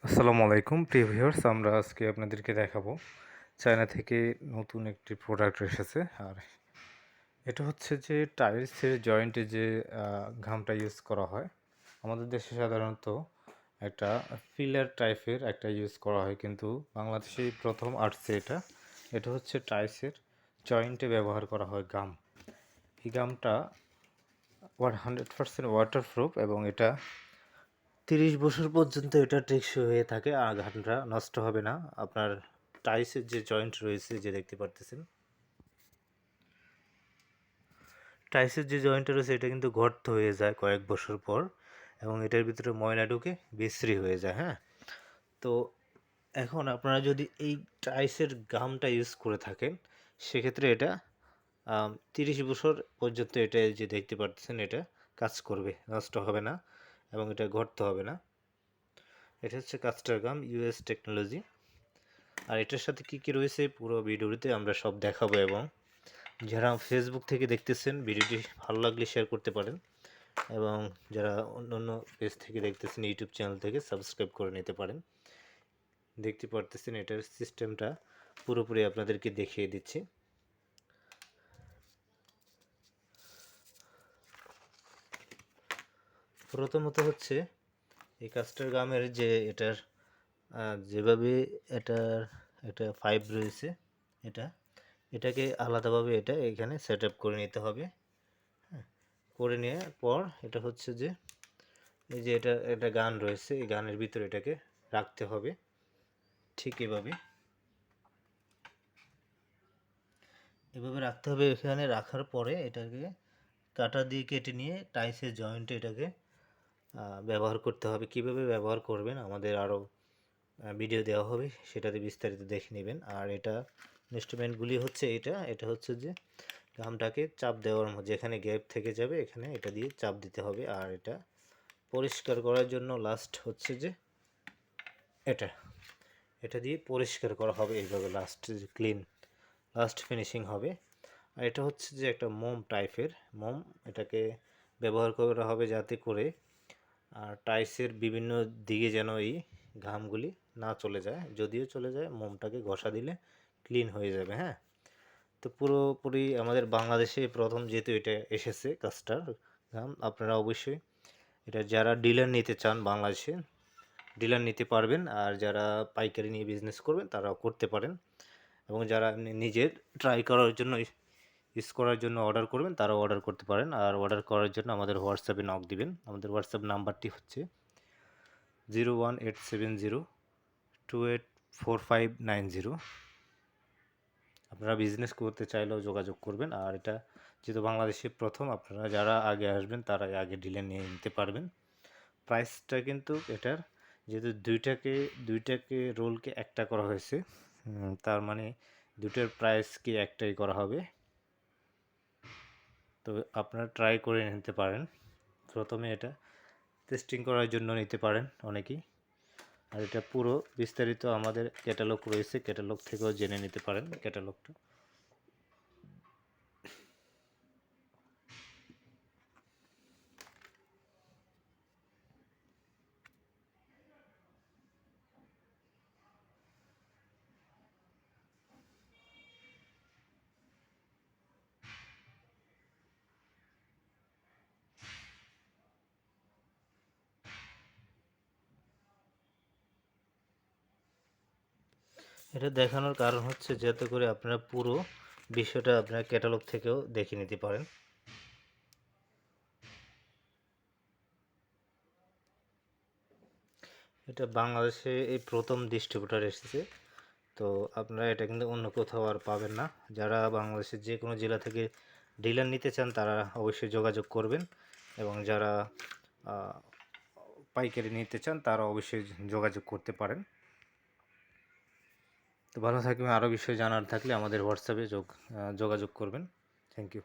আসসালামু আলাইকুম প্রিয় ভিউয়ার্স, আমরা আজকে আপনাদেরকে দেখাবো চায়না থেকে নতুন একটি প্রোডাক্ট এসেছে। আর এটা হচ্ছে যে টাইলসের জয়েন্টে যে ঘামটা ইউজ করা হয় আমাদের দেশে সাধারণত একটা ফিলার টাইপের একটা ইউজ করা হয়, কিন্তু বাংলাদেশেই প্রথম আসছে এটা। এটা হচ্ছে টাইলসের জয়েন্টে ব্যবহার করা হয় গাম। এই গামটা 100% ওয়াটারপ্রুফ এবং এটা 30 বছর পর্যন্ত এটা টেকসই হয়ে থাকে আর ঘামটা নষ্ট হবে না। আপনার টাইলসের যে জয়েন্ট রয়েছে, যে দেখতে পারতেছেন টাইলসের যে জয়েন্টটা রয়েছে এটা কিন্তু গর্ত হয়ে যায় কয়েক বছর পর, এবং এটার ভিতরে ময়লা ঢুকে বিশ্রী হয়ে যায়। হ্যাঁ, তো এখন আপনারা যদি এই টাইলসের গামটা ইউজ করে থাকেন সেক্ষেত্রে এটা 30 বছর পর্যন্ত এটা যে দেখতে পারতেছেন এটা কাজ করবে, নষ্ট হবে না এবং এটা গর্ত হবে না। এটা হচ্ছে কাস্টার গাম ইউএস টেকনোলজি। আর এটার সাথে কি কি রয়েছে পুরো ভিডিওতে আমরা সব দেখাবো, এবং যারা ফেসবুক থেকে দেখতেছেন ভিডিওটি ভালো লাগলে শেয়ার করতে পারেন, এবং যারা অন্য অন্য পেজ থেকে দেখতেছেন ইউটিউব চ্যানেল থেকে সাবস্ক্রাইব করে নিতে পারেন। দেখতে পারতেছেন এটার সিস্টেমটা পুরোপুরি আপনাদেরকে দেখিয়ে দিচ্ছি। প্রথমত হচ্ছে এই কাস্টার গামের যে এটার যেভাবে এটার একটা পাইপ রয়েছে, এটাকে আলাদাভাবে এটা এখানে সেট আপ করে নিতে হবে। হ্যাঁ, করে নেওয়ার পর এটা হচ্ছে যে এই যে এটা গান রয়েছে, এই গানের ভিতরে এটাকে রাখতে হবে ঠিক এভাবে রাখতে হবে। এখানে রাখার পরে এটাকে কাটা দিয়ে কেটে নিয়ে টাইসের জয়েন্টে এটাকে ব্যবহার করতে হবে। কিভাবে ব্যবহার করবেন আমাদের আরও ভিডিও দেওয়া হবে, সেটাতে বিস্তারিত দেখে নেবেন। আর এটা ইনস্ট্রুমেন্টগুলি হচ্ছে এটা হচ্ছে যে গামটাকে চাপ দেওয়ার যেখানে গ্যাপ থেকে যাবে এখানে এটা দিয়ে চাপ দিতে হবে। আর এটা পরিষ্কার করার জন্য লাস্ট হচ্ছে যে এটা দিয়ে পরিষ্কার করা হবে এইভাবে, লাস্ট যে লাস্ট ফিনিশিং হবে। আর এটা হচ্ছে যে একটা মোম টাইপের মোম, এটাকে ব্যবহার করা হবে যাতে করে আর টাইলসের বিভিন্ন দিকে যেন এই ঘামগুলি না চলে যায়। যদিও চলে যায়, মোমটাকে ঘষা দিলে ক্লিন হয়ে যাবে। হ্যাঁ, তো পুরোপুরি আমাদের বাংলাদেশে প্রথম যেহেতু এটা এসেছে কাস্টার ঘাম, আপনারা অবশ্যই এটা যারা ডিলার নিতে চান বাংলাদেশে ডিলার নিতে পারবেন, আর যারা পাইকারি নিয়ে বিজনেস করবেন তারাও করতে পারেন, এবং যারা নিজের ট্রাই করার জন্য ইউজ করার জন্য অর্ডার করবেন তারাও অর্ডার করতে পারেন। আর অর্ডার করার জন্য আমাদের হোয়াটসঅ্যাপে নক দিবেন। আমাদের হোয়াটসঅ্যাপ নাম্বারটি হচ্ছে 01870284590। আপনারা বিজনেস করতে চাইলেও যোগাযোগ করবেন। আর এটা যেহেতু বাংলাদেশে প্রথম, আপনারা যারা আগে আসবেন তারা আগে ডিলার নিয়ে নিতে পারবেন। প্রাইসটা কিন্তু এটার যেহেতু দুইটাকে রোলকে একটা করা হয়েছে, তার মানে দুটোর প্রাইস কি একটাই করা হবে। তো আপনারা ট্রাই করে নিতে পারেন, প্রথমে এটা টেস্টিং করার জন্য নিতে পারেন অনেকেই। আর এটা পুরো বিস্তারিত আমাদের ক্যাটালগ রয়েছে, ক্যাটালগ থেকেও জেনে নিতে পারেন ক্যাটালগটা। এটা দেখানোর কারণ হচ্ছে যাতে করে আপনারা পুরো বিষয়টা আপনারা ক্যাটালগ থেকেও দেখে নিতে পারেন। এটা বাংলাদেশে এই প্রথম ডিস্ট্রিবিউটার এসেছে, তো আপনারা এটা কিন্তু অন্য কোথাও আর পাবেন না। যারা বাংলাদেশের যে কোনো জেলা থেকে ডিলার নিতে চান তারা অবশ্যই যোগাযোগ করবেন, এবং যারা পাইকারি নিতে চান তারা অবশ্যই যোগাযোগ করতে পারেন। তো ভালো থাকবেন। আরও বিষয় জানার থাকলে আমাদের হোয়াটসঅ্যাপে যোগাযোগ করবেন। Thank you.